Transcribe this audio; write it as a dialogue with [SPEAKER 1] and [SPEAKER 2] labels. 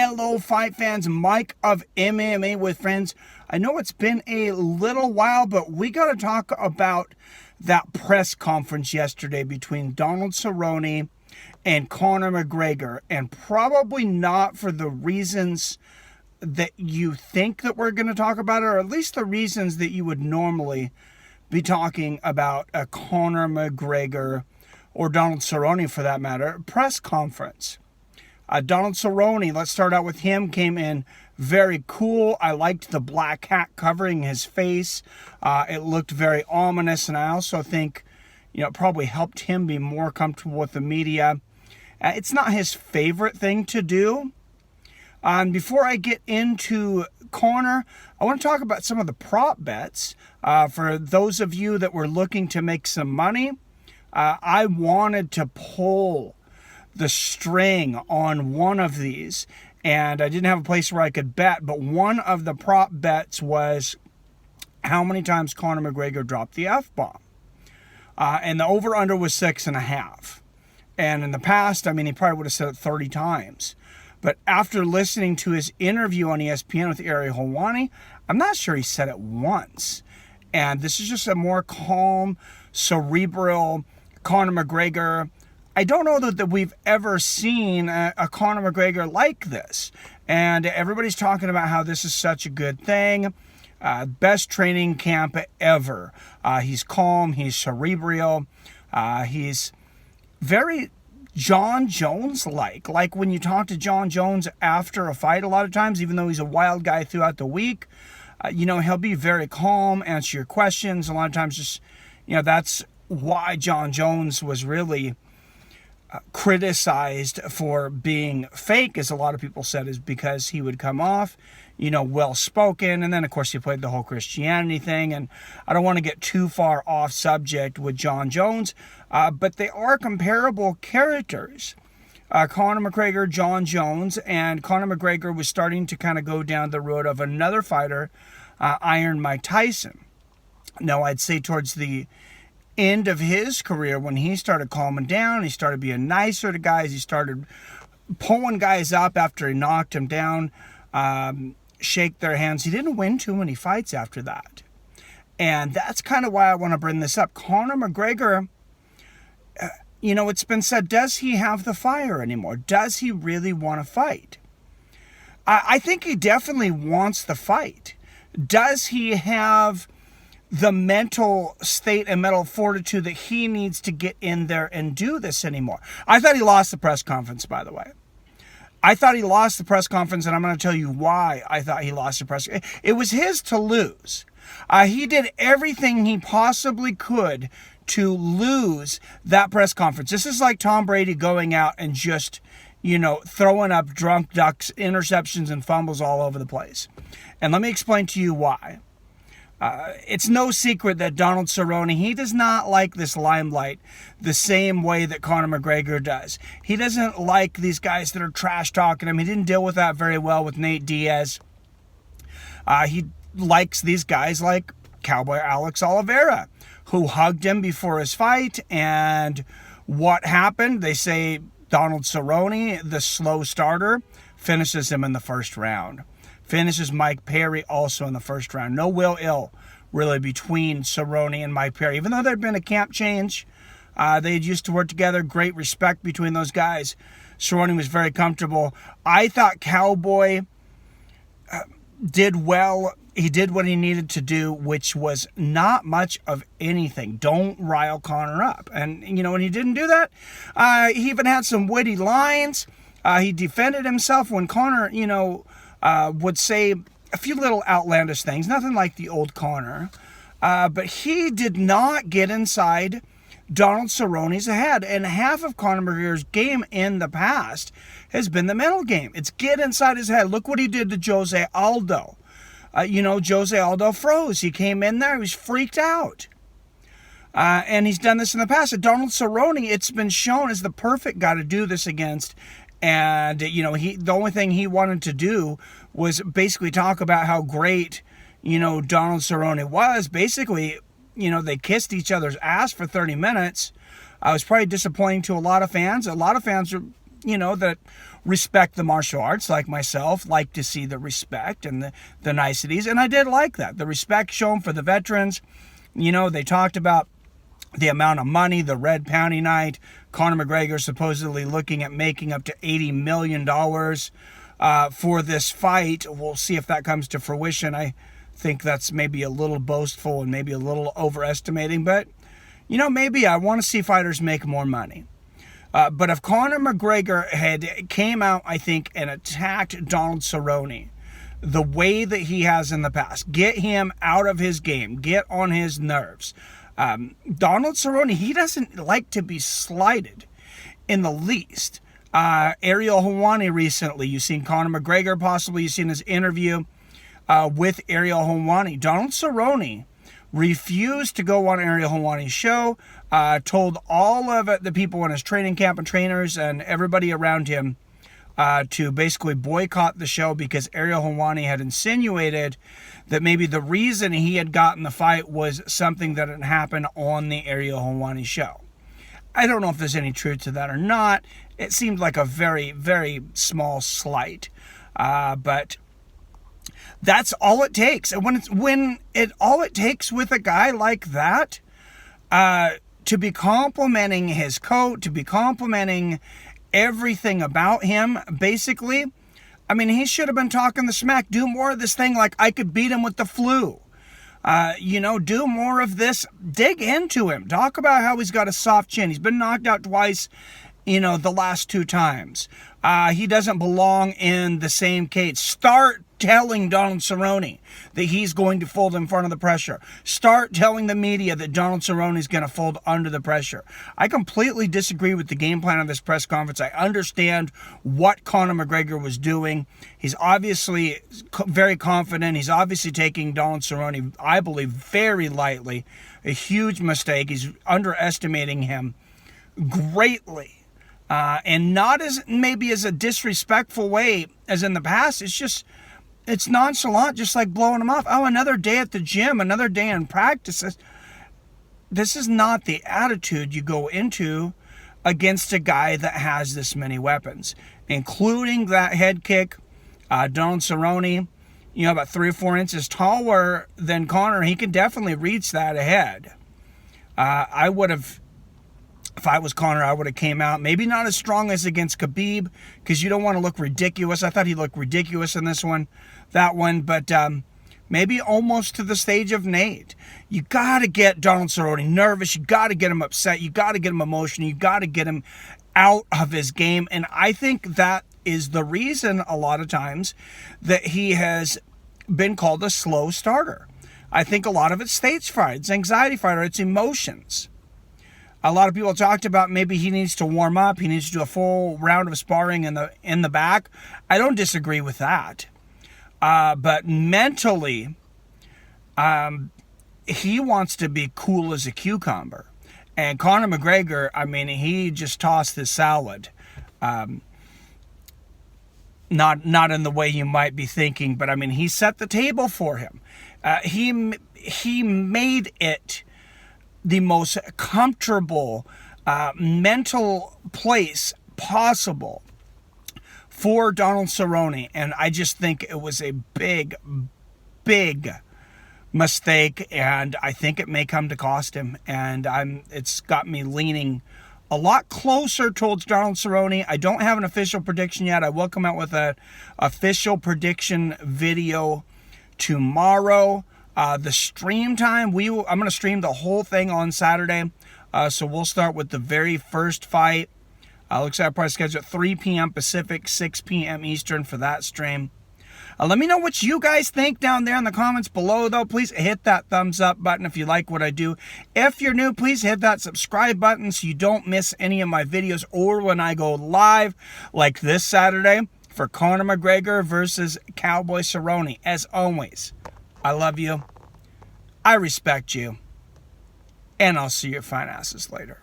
[SPEAKER 1] Hello, fight fans. Mike of MMA with Friends. I know it's been a little while, but we got to talk about that press conference yesterday between Donald Cerrone and Conor McGregor, and probably not for the reasons that you think that we're going to talk about it, or at least the reasons that you would normally be talking about a Conor McGregor or Donald Cerrone, for that matter, press conference. Donald Cerrone, let's start out with him, came in very cool. I liked the black hat covering his face. It looked very ominous, and I also think, it probably helped him be more comfortable with the media. It's not his favorite thing to do. Before I get into Conor, I want to talk about some of the prop bets. For those of you that were looking to make some money, I wanted to pull the string on one of these, and I didn't have a place where I could bet, but one of the prop bets was how many times Conor McGregor dropped the F-bomb. And the over-under was 6.5. And in the past, he probably would have said it 30 times. But after listening to his interview on ESPN with Ariel Helwani, I'm not sure he said it once. And this is just a more calm, cerebral Conor McGregor. I don't know that we've ever seen a Conor McGregor like this. And everybody's talking about how this is such a good thing. Best training camp ever. He's calm. He's cerebral. He's very John Jones-like. Like when you talk to John Jones after a fight a lot of times, even though he's a wild guy throughout the week, he'll be very calm, answer your questions. A lot of times just, that's why John Jones was really criticized for being fake, as a lot of people said, is because he would come off, well-spoken, and then, of course, he played the whole Christianity thing, and I don't want to get too far off subject with John Jones, but they are comparable characters. Conor McGregor, John Jones, and Conor McGregor was starting to kind of go down the road of another fighter, Iron Mike Tyson. Now, I'd say towards the end of his career, when he started calming down, he started being nicer to guys, he started pulling guys up after he knocked them down, shake their hands. He didn't win too many fights after that. And that's kind of why I want to bring this up. Conor McGregor, it's been said, does he have the fire anymore? Does he really want to fight? I think he definitely wants the fight. Does he have the mental state and mental fortitude that he needs to get in there and do this anymore? I thought he lost the press conference, by the way. I thought he lost the press conference, and I'm going to tell you why I thought he lost the press. It was his to lose. He did everything he possibly could to lose that press conference. This is like Tom Brady going out and just, throwing up drunk ducks, interceptions, and fumbles all over the place. And let me explain to you why. It's no secret that Donald Cerrone, he does not like this limelight the same way that Conor McGregor does. He doesn't like these guys that are trash talking him. He didn't deal with that very well with Nate Diaz. He likes these guys like Cowboy Alex Oliveira, who hugged him before his fight. And what happened? They say Donald Cerrone, the slow starter, finishes him in the first round. Finishes Mike Perry also in the first round. No ill, really, between Cerrone and Mike Perry. Even though there'd been a camp change, they had used to work together. Great respect between those guys. Cerrone was very comfortable. I thought Cowboy did well. He did what he needed to do, which was not much of anything. Don't rile Conor up. And, when he didn't do that, he even had some witty lines. He defended himself when Conor, would say a few little outlandish things, nothing like the old Conor, but he did not get inside Donald Cerrone's head. And half of Conor McGregor's game in the past has been the mental game. It's get inside his head. Look what he did to Jose Aldo. Jose Aldo froze. He came in there, he was freaked out. And he's done this in the past. Donald Cerrone, it's been shown, is the perfect guy to do this against. And, the only thing he wanted to do was basically talk about how great, Donald Cerrone was. Basically, they kissed each other's ass for 30 minutes. It was probably disappointing to a lot of fans. A lot of fans are, that respect the martial arts like myself, like to see the respect and the niceties. And I did like that. The respect shown for the veterans. They talked about the amount of money, the red panty night. Conor McGregor supposedly looking at making up to $80 million for this fight. We'll see if that comes to fruition. I think that's maybe a little boastful and maybe a little overestimating, but maybe I want to see fighters make more money. But if Conor McGregor had came out, I think, and attacked Donald Cerrone the way that he has in the past, get him out of his game, get on his nerves. Donald Cerrone, he doesn't like to be slighted in the least. Ariel Helwani recently, you've seen Conor McGregor possibly, you've seen his interview with Ariel Helwani. Donald Cerrone refused to go on Ariel Helwani's show, told all of the people in his training camp and trainers and everybody around him to basically boycott the show because Ariel Helwani had insinuated that maybe the reason he had gotten the fight was something that had happened on the Ariel Helwani show. I don't know if there's any truth to that or not. It seemed like a very, very small slight. But that's all it takes. And all it takes with a guy like that, to be complimenting his coat, to be complimenting everything about him, basically. I mean, he should have been talking the smack. Do more of this thing like I could beat him with the flu. Do more of this. Dig into him. Talk about how he's got a soft chin. He's been knocked out twice, the last 2 times. He doesn't belong in the same cage. Start telling Donald Cerrone that he's going to fold in front of the pressure. Start telling the media that Donald Cerrone is going to fold under the pressure. I completely disagree with the game plan of this press conference. I understand what Conor McGregor was doing. He's obviously very confident. He's obviously taking Donald Cerrone, I believe, very lightly. A huge mistake. He's underestimating him greatly. And not as maybe as a disrespectful way as in the past. It's nonchalant, just like blowing him off. Oh, another day at the gym, another day in practice. This is not the attitude you go into against a guy that has this many weapons, including that head kick. Donald Cerrone, about 3 or 4 inches taller than Conor. He can definitely reach that ahead. I would have, if I was Conor, I would have came out, maybe not as strong as against Khabib, because you don't want to look ridiculous. I thought he looked ridiculous in that one, but maybe almost to the stage of Nate. You got to get Donald Cerrone nervous. You got to get him upset. You got to get him emotional. You got to get him out of his game. And I think that is the reason a lot of times that he has been called a slow starter. I think a lot of it's stage fright, it's anxiety fighter, it's emotions. A lot of people talked about maybe he needs to warm up. He needs to do a full round of sparring in the back. I don't disagree with that. But mentally, he wants to be cool as a cucumber. And Conor McGregor, I mean, he just tossed his salad. Not in the way you might be thinking, but I mean, he set the table for him. He made it the most comfortable mental place possible for Donald Cerrone, and I just think it was a big mistake, and I think it may come to cost him, and it's got me leaning a lot closer towards Donald Cerrone. I don't have an official prediction yet. I will come out with an official prediction video tomorrow. The stream time, I'm going to stream the whole thing on Saturday. So we'll start with the very first fight. Looks like I'll probably schedule at 3 p.m. Pacific, 6 p.m. Eastern for that stream. Let me know what you guys think down there in the comments below, though. Please hit that thumbs up button if you like what I do. If you're new, please hit that subscribe button so you don't miss any of my videos or when I go live, like this Saturday, for Conor McGregor versus Cowboy Cerrone. As always, I love you, I respect you, and I'll see your fine asses later.